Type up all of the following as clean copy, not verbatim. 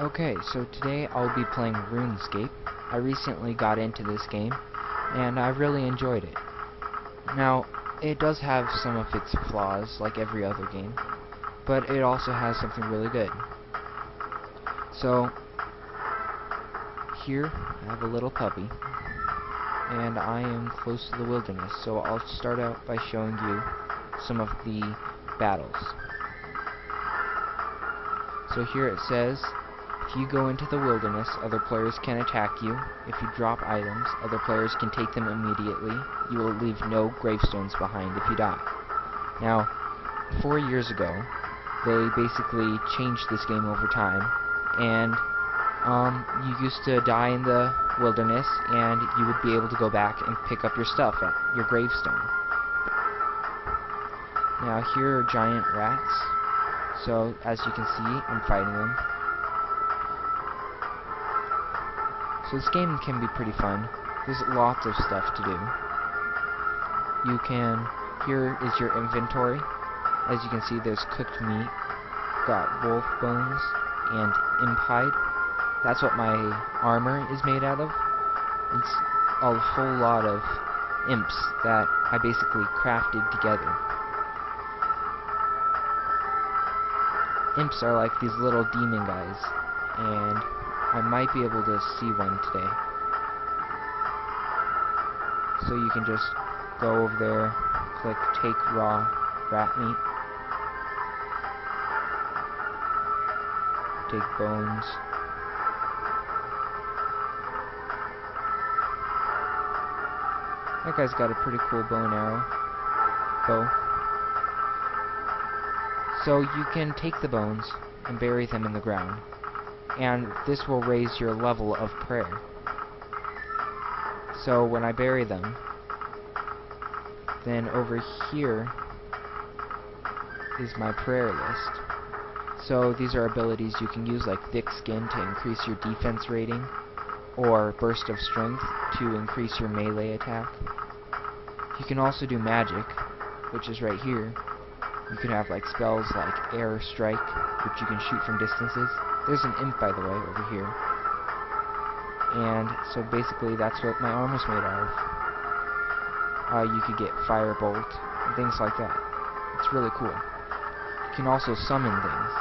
Okay, so today I'll be playing RuneScape. I recently got into this game, and I really enjoyed it. Now, it does have some of its flaws, like every other game, but it also has something really good. So, here I have a little puppy, and I am close to the wilderness, so I'll start out by showing you some of the battles. So here it says, if you go into the wilderness, other players can attack you. If you drop items, other players can take them immediately. You will leave no gravestones behind if you die. Now, 4 years ago, they basically changed this game over time, and you used to die in the wilderness, and you would be able to go back and pick up your stuff at your gravestone. Now, here are giant rats. So, as you can see, I'm fighting them. So this game can be pretty fun. There's lots of stuff to do. Here is your inventory. As you can see, there's cooked meat, got wolf bones, and imp hide. That's what my armor is made out of. It's a whole lot of imps that I basically crafted together. Imps are like these little demon guys, and I might be able to see one today. So you can just go over there, click take raw rat meat, take bones, that guy's got a pretty cool bow and arrow. So you can take the bones and bury them in the ground, and this will raise your level of prayer. So when I bury them, then over here is my prayer list. So these are abilities you can use, like thick skin to increase your defense rating, or burst of strength to increase your melee attack. You can also do magic, which is right here. You can have like spells like air strike, which you can shoot from distances. There's an imp, by the way, over here. And so basically that's what my armor's made out of. You could get firebolt and things like that. It's really cool. You can also summon things.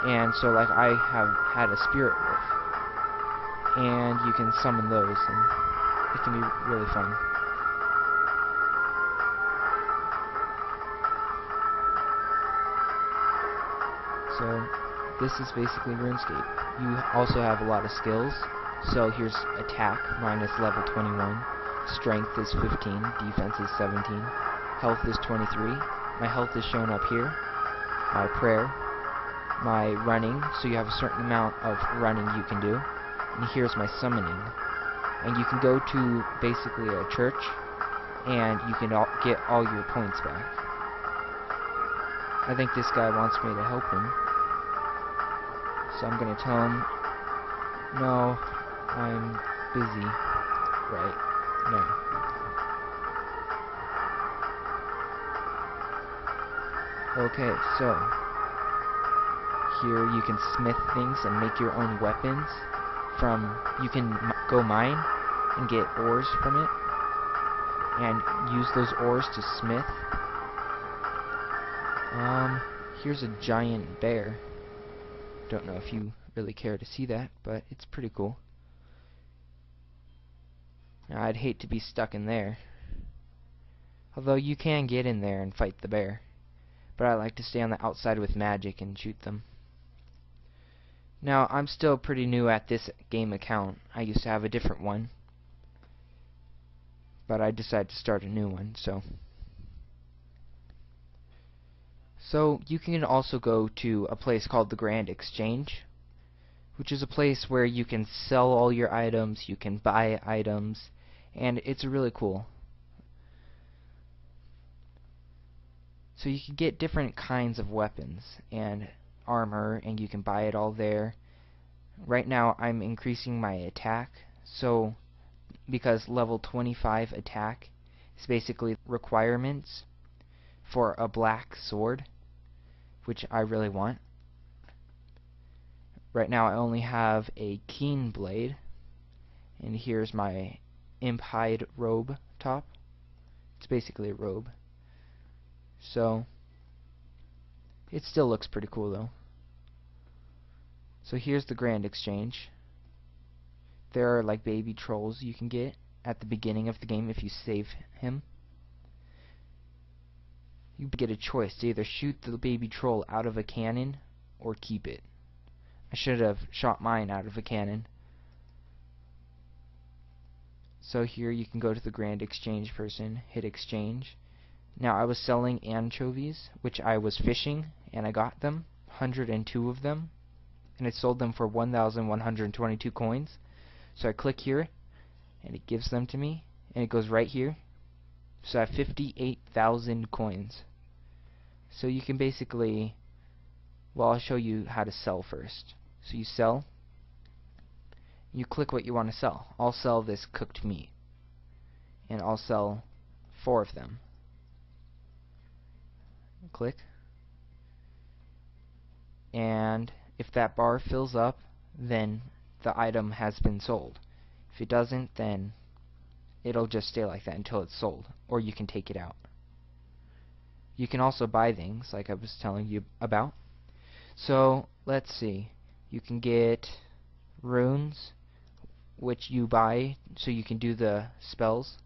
And so like I have had a spirit wolf, and you can summon those, and it can be really fun. So this is basically RuneScape. You also have a lot of skills. So here's attack, mine is level 21, strength is 15, defense is 17, health is 23, my health is shown up here, my prayer, my running, so you have a certain amount of running you can do, and here's my summoning. And you can go to basically a church, and you can get all your points back. I think this guy wants me to help him, so I'm going to tell him, no, I'm busy right now. Okay, so here you can smith things and make your own weapons you can go mine and get ores from it and use those ores to smith. Here's a giant bear. Don't know if you really care to see that, but it's pretty cool. Now, I'd hate to be stuck in there. Although you can get in there and fight the bear. But I like to stay on the outside with magic and shoot them. Now, I'm still pretty new at this game account. I used to have a different one, but I decided to start a new one, so you can also go to a place called the Grand Exchange, which is a place where you can sell all your items, you can buy items, and it's really cool. So you can get different kinds of weapons and armor, and you can buy it all there. Right now I'm increasing my attack, so because level 25 attack is basically requirements for a black sword, which I really want. Right now I only have a keen blade, and here's my imp hide robe top. It's basically a robe. So it still looks pretty cool though. So here's the grand exchange. There are like baby trolls you can get at the beginning of the game if you save him. You get a choice to either shoot the baby troll out of a cannon or keep it. I should have shot mine out of a cannon. So here you can go to the grand exchange person, hit exchange. Now I was selling anchovies, which I was fishing, and I got them, 102 of them, and I sold them for 1,122 coins. So I click here, and it gives them to me, and it goes right here. So I have 58,000 coins. So you can basically, well, I'll show you how to sell first. So you sell, you click what you want to sell. I'll sell this cooked meat, and I'll sell 4 of them. Click, and if that bar fills up, then the item has been sold. If it doesn't, then it'll just stay like that until it's sold, or you can take it out. You can also buy things like I was telling you about. So let's see, you can get runes, which you buy so you can do the spells.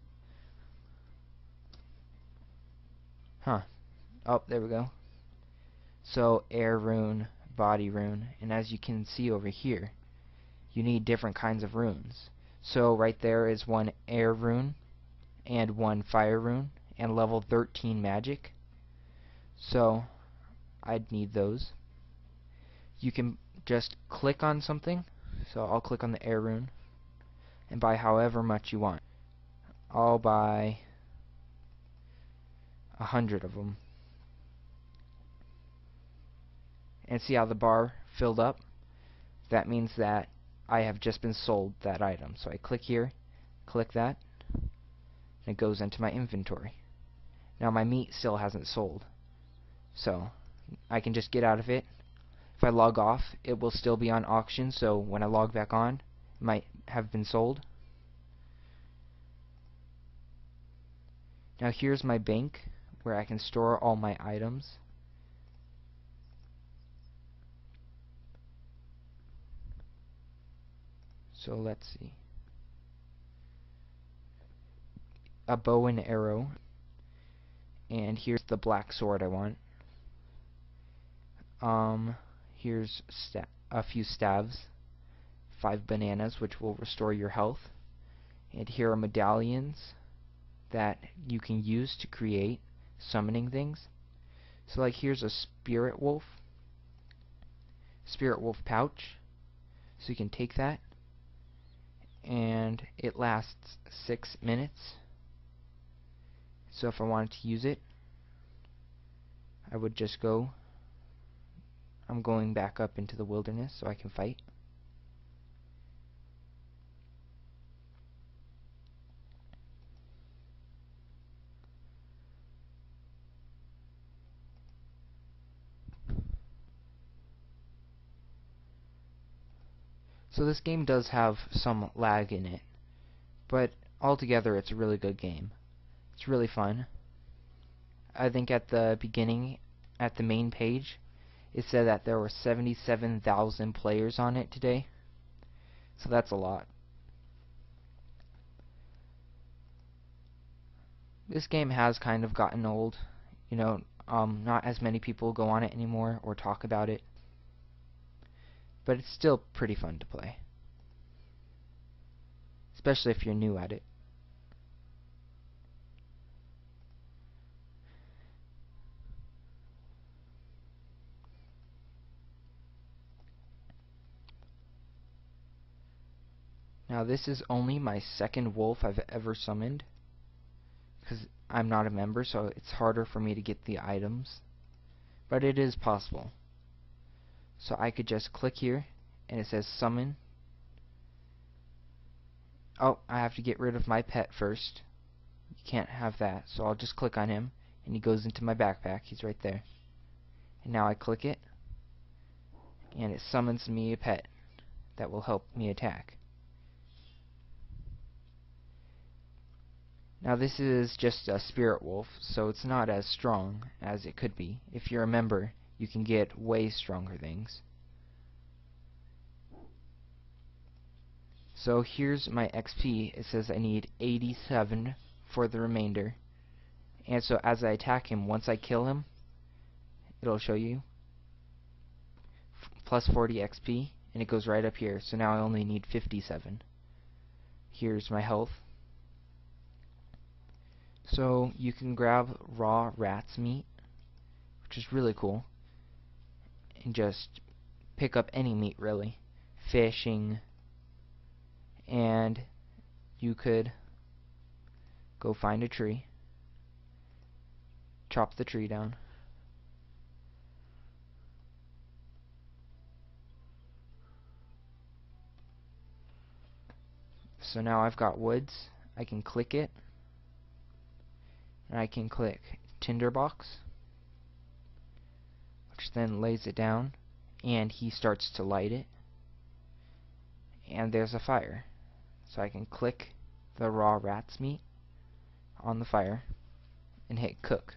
Oh, there we go. So air rune, body rune, and as you can see over here, you need different kinds of runes. So right there is one air rune and one fire rune and level 13 magic. So I'd need those. You can just click on something. So I'll click on the air rune and buy however much you want. I'll buy 100 of them. And see how the bar filled up? That means that I have just been sold that item. So I click here, click that, and it goes into my inventory. Now my meat still hasn't sold, so I can just get out of it. If I log off, it will still be on auction, so when I log back on, it might have been sold. Now here's my bank where I can store all my items. So let's see. A bow and arrow. And here's the black sword I want. Here's a few staves. 5 bananas, which will restore your health. And here are medallions that you can use to create summoning things. So like here's a spirit wolf pouch. So you can take that, and it lasts 6 minutes. So if I wanted to use it, I would just go. I'm going back up into the wilderness so I can fight. So this game does have some lag in it, but altogether it's a really good game. It's really fun. I think at the beginning, at the main page, it said that there were 77,000 players on it today. So that's a lot. This game has kind of gotten old. You know, not as many people go on it anymore or talk about it. But it's still pretty fun to play. Especially if you're new at it. Now this is only my second wolf I've ever summoned, because I'm not a member, so it's harder for me to get the items. But it is possible. So I could just click here, and it says summon. Oh, I have to get rid of my pet first. You can't have that, so I'll just click on him, and he goes into my backpack. He's right there. And now I click it, and it summons me a pet that will help me attack. Now this is just a spirit wolf, so it's not as strong as it could be. If you're a member, you can get way stronger things. So here's my XP. It says I need 87 for the remainder. And so as I attack him, once I kill him, it'll show you plus 40 XP, and it goes right up here. So now I only need 57. Here's my health. So you can grab raw rat's meat, which is really cool, and just pick up any meat really. Fishing, and you could go find a tree, chop the tree down, so now I've got woods. I can click it, and I can click tinderbox, which then lays it down, and he starts to light it, and there's a fire. So I can click the raw rat's meat on the fire and hit cook.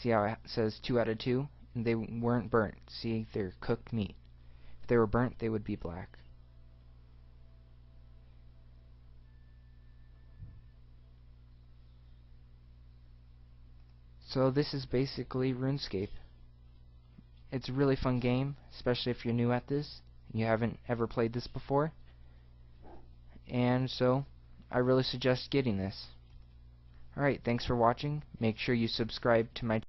See how it says 2 out of 2? And they weren't burnt. See, they're cooked meat. If they were burnt, they would be black. So this is basically RuneScape. It's a really fun game, especially if you're new at this. You haven't ever played this before. And so, I really suggest getting this. Alright, thanks for watching. Make sure you subscribe to my